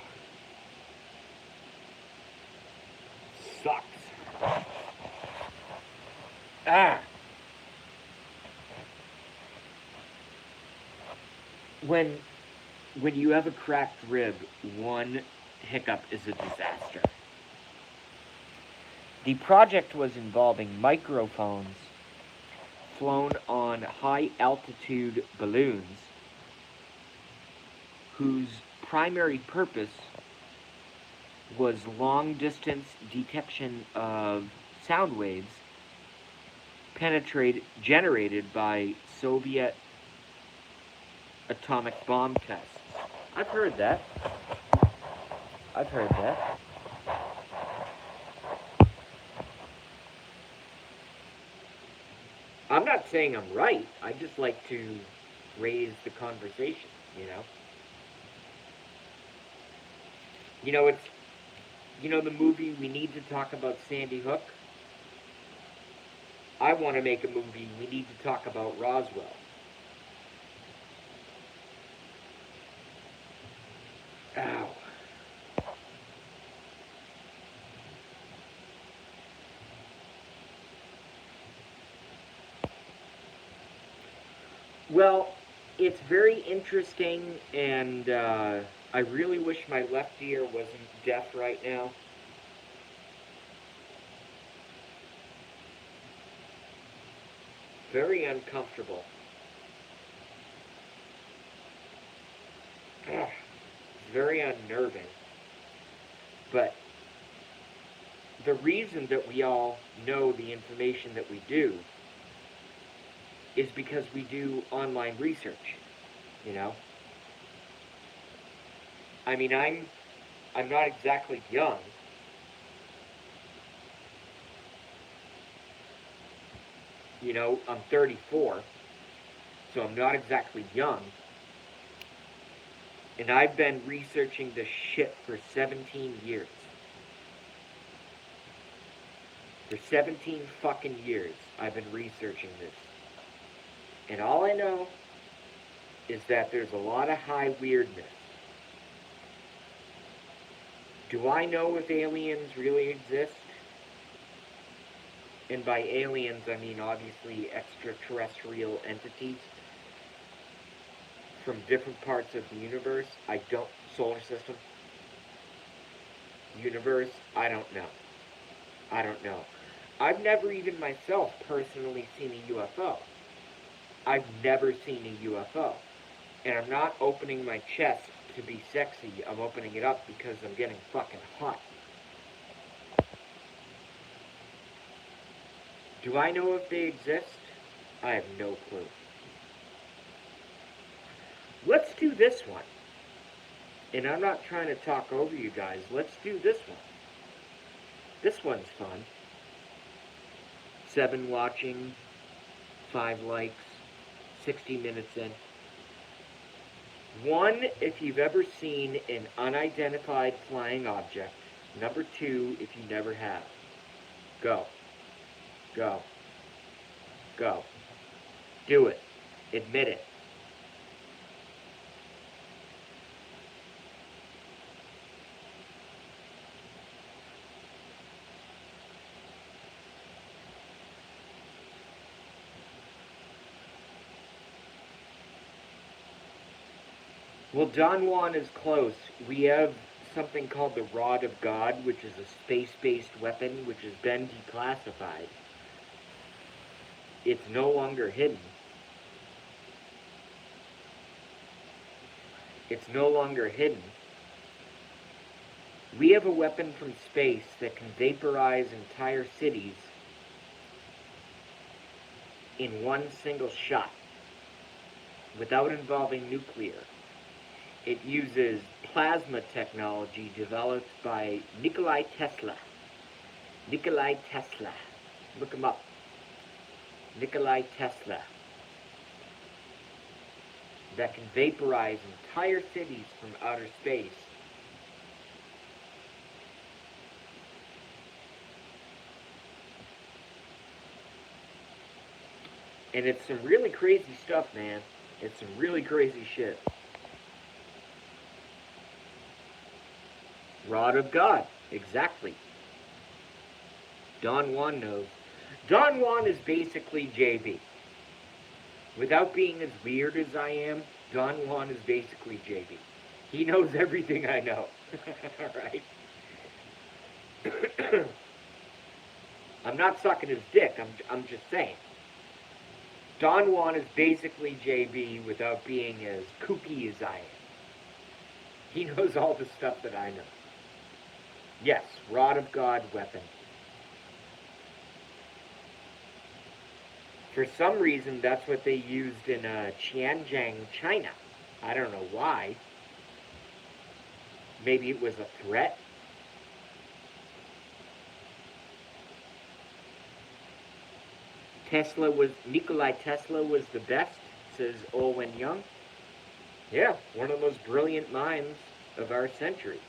Sucks. Ah. When you have a cracked rib, one hiccup is a disaster. The project was involving microphones flown on high altitude balloons whose primary purpose was long distance detection of sound waves generated by Soviet atomic bomb tests. I've heard that. I've heard that. I'm not saying I'm right. I just like to raise the conversation, you know? It's the movie We Need to Talk About Sandy Hook? I want to make a movie We Need to Talk About Roswell. Ow. Well, it's very interesting, and I really wish my left ear wasn't deaf right now. Very uncomfortable. Ugh, it's very unnerving. But the reason that we all know the information that we do is because we do online research, you know? I mean, I'm not exactly young. I'm 34, so I'm not exactly young. And I've been researching this shit for 17 years. For 17 fucking years, I've been researching this. And all I know is that there's a lot of high weirdness. Do I know if aliens really exist? And by aliens, I mean obviously extraterrestrial entities from different parts of the universe. Solar system, universe, I don't know. I don't know. I've never even myself personally seen a UFO. I've never seen a UFO. And I'm not opening my chest to be sexy. I'm opening it up because I'm getting fucking hot. Do I know if they exist? I have no clue. Let's do this one. And I'm not trying to talk over you guys. Let's do this one. This one's fun. 7 watching, 5 likes, 60 minutes in. 1, if you've ever seen an unidentified flying object. Number 2, if you never have. Go. Go. Go. Do it. Admit it. Well, Don Juan is close. We have something called the Rod of God, which is a space-based weapon which has been declassified. It's no longer hidden. It's no longer hidden. We have a weapon from space that can vaporize entire cities in one single shot without involving nuclear. It uses plasma technology developed by Nikola Tesla. Nikola Tesla. Look him up. Nikola Tesla. That can vaporize entire cities from outer space. And it's some really crazy stuff, man. It's some really crazy shit. Rod of God. Exactly. Don Juan knows. Don Juan is basically JB. Without being as weird as I am, Don Juan is basically JB. He knows everything I know. Alright? I'm not sucking his dick. I'm just saying. Don Juan is basically JB without being as kooky as I am. He knows all the stuff that I know. Yes, Rod of God weapon. For some reason, that's what they used in Tianjin, China. I don't know why. Maybe it was a threat. Nikolai Tesla was the best, says Owen Young. Yeah, one of the most brilliant minds of our century.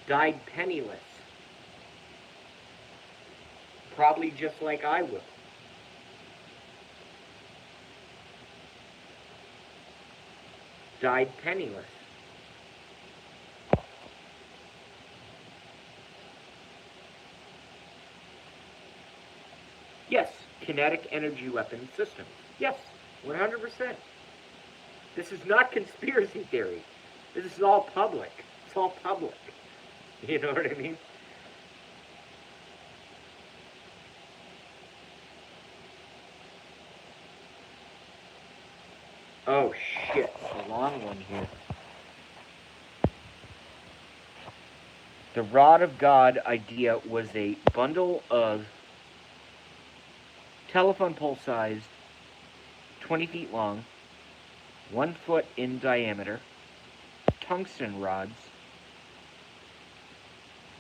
Died penniless. Probably just like I will. Died penniless. Yes, kinetic energy weapon systems. Yes, 100%. This is not conspiracy theory. This is all public. It's all public. You know what I mean? Oh shit, a long one here. The Rod of God idea was a bundle of telephone pole sized, 20 feet long, 1 foot in diameter, tungsten rods,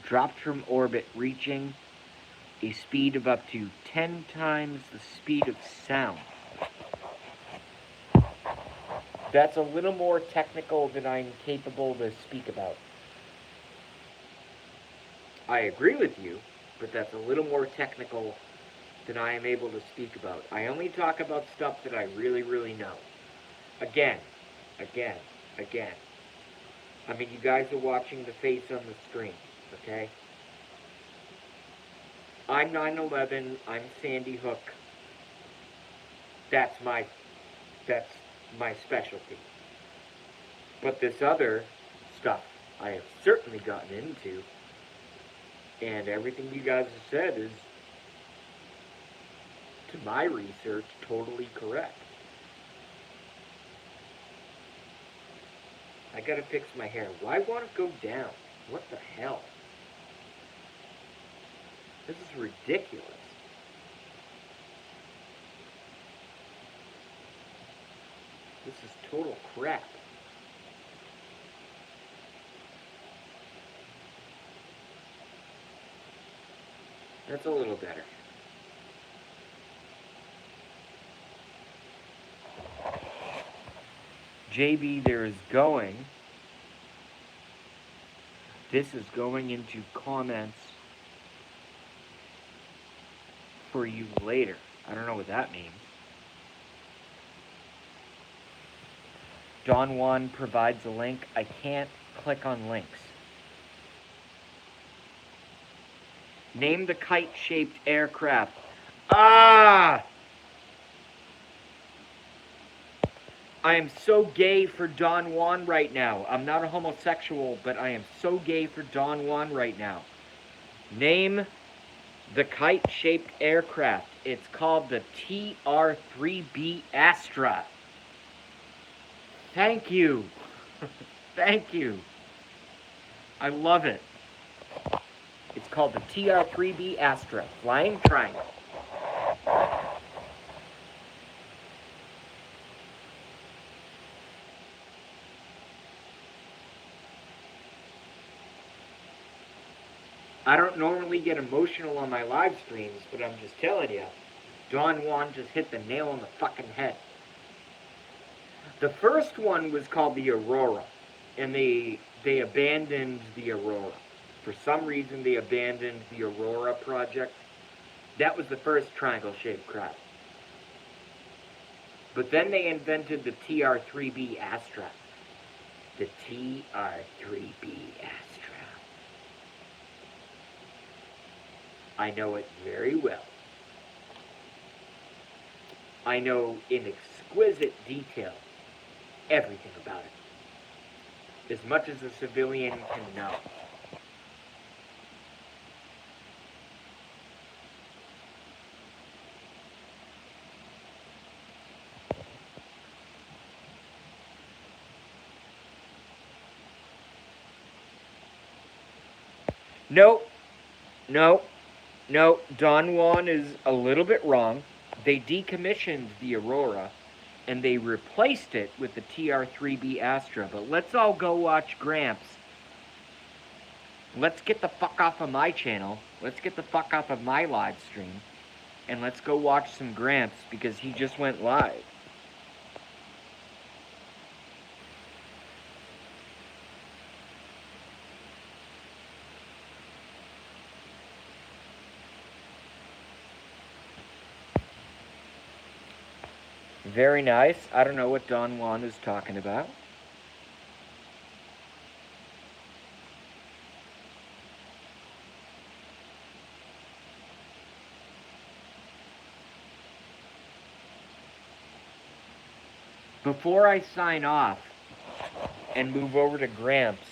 dropped from orbit reaching a speed of up to 10 times the speed of sound. That's a little more technical than I'm capable to speak about. I agree with you, but that's a little more technical than I am able to speak about. I only talk about stuff that I really, really know. Again. I mean, you guys are watching the face on the screen, okay? I'm 9/11, I'm Sandy Hook. That's my specialty. But this other stuff I have certainly gotten into, and everything you guys have said is, to my research, totally correct. I gotta fix my hair. Why won't it go down? What the hell? This is ridiculous. This is total crap. That's a little better. JB, this is going into comments for you later. I don't know what that means. Don Juan provides a link. I can't click on links. Name the kite-shaped aircraft. Ah! I am so gay for Don Juan right now. I'm not a homosexual, but I am so gay for Don Juan right now. Name the kite-shaped aircraft. It's called the TR-3B Astra. Thank you. Thank you. I love it. It's called the TR-3B Astra. Flying Triangle. I don't normally get emotional on my live streams, but I'm just telling you, Don Juan just hit the nail on the fucking head. The first one was called the Aurora, and they abandoned the Aurora. For some reason, they abandoned the Aurora project. That was the first triangle-shaped craft. But then they invented the TR-3B Astra. The TR-3B Astra. I know it very well. I know in exquisite detail everything about it. As much as a civilian can know. No, no, no. Don Juan is a little bit wrong. They decommissioned the Aurora and they replaced it with the TR-3B Astra. But let's all go watch Gramps. Let's get the fuck off of my channel. Let's get the fuck off of my live stream. And let's go watch some Gramps because he just went live. Very nice. I don't know what Don Juan is talking about. Before I sign off and move over to Gramps,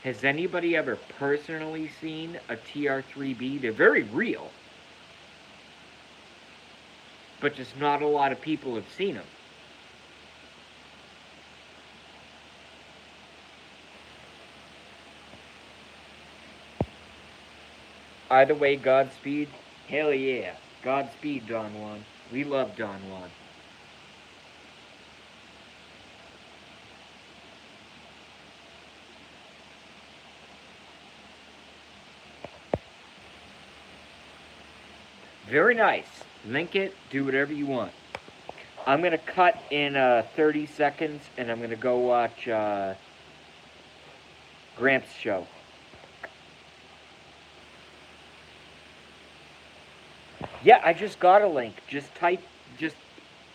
has anybody ever personally seen a TR-3B? They're very real, but just not a lot of people have seen them. Either way, Godspeed. Hell yeah. Godspeed, Don Juan. We love Don Juan. Very nice. Link it. Do whatever you want. I'm going to cut in 30 seconds, and I'm going to go watch Gramps' show. Yeah, I just got a link.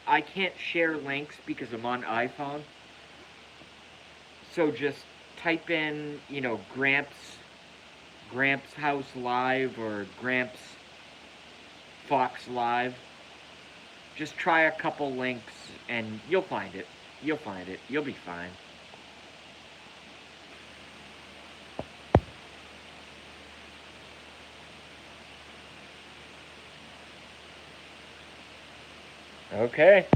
I can't share links because I'm on iPhone. So just type in, Gramps House Live or Gramps Fox Live. Just try a couple links and you'll find it. You'll be fine. Okay.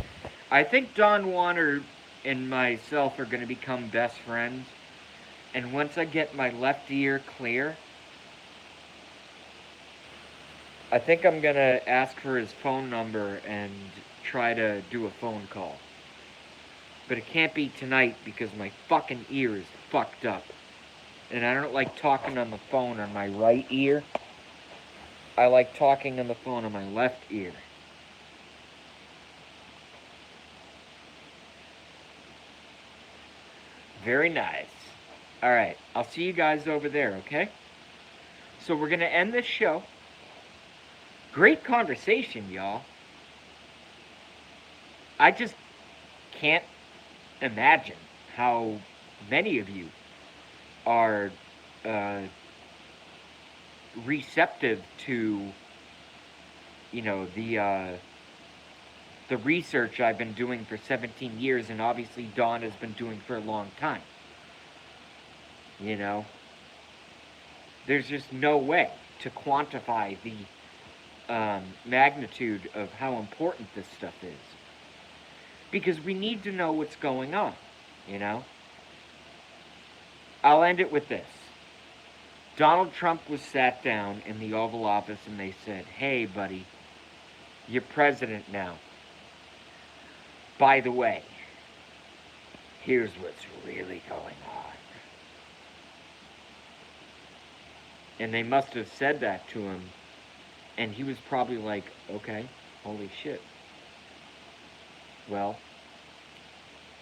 I think Don Juan and myself are going to become best friends. And once I get my left ear clear, I think I'm going to ask for his phone number and try to do a phone call. But it can't be tonight because my fucking ear is fucked up. And I don't like talking on the phone on my right ear. I like talking on the phone on my left ear. Very nice. Alright, I'll see you guys over there, okay? So we're going to end this show. Great conversation, y'all. I just can't imagine how many of you are receptive to the research I've been doing for 17 years, and obviously Dawn has been doing for a long time. You know, there's just no way to quantify the magnitude of how important this stuff is. Because we need to know what's going on, you know? I'll end it with this. Donald Trump was sat down in the Oval Office and they said, "Hey, buddy, you're president now. By the way, here's what's really going on." And they must have said that to him, and he was probably like, "Okay, holy shit. Well,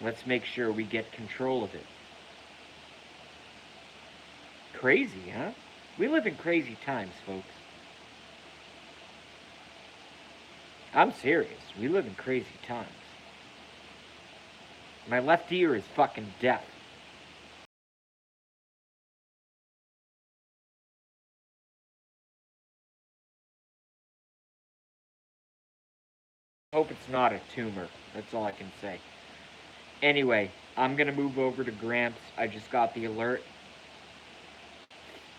let's make sure we get control of it." Crazy, huh? We live in crazy times, folks. I'm serious. We live in crazy times. My left ear is fucking deaf. Hope it's not a tumor. That's all I can say. Anyway, I'm gonna move over to Gramps. I just got the alert.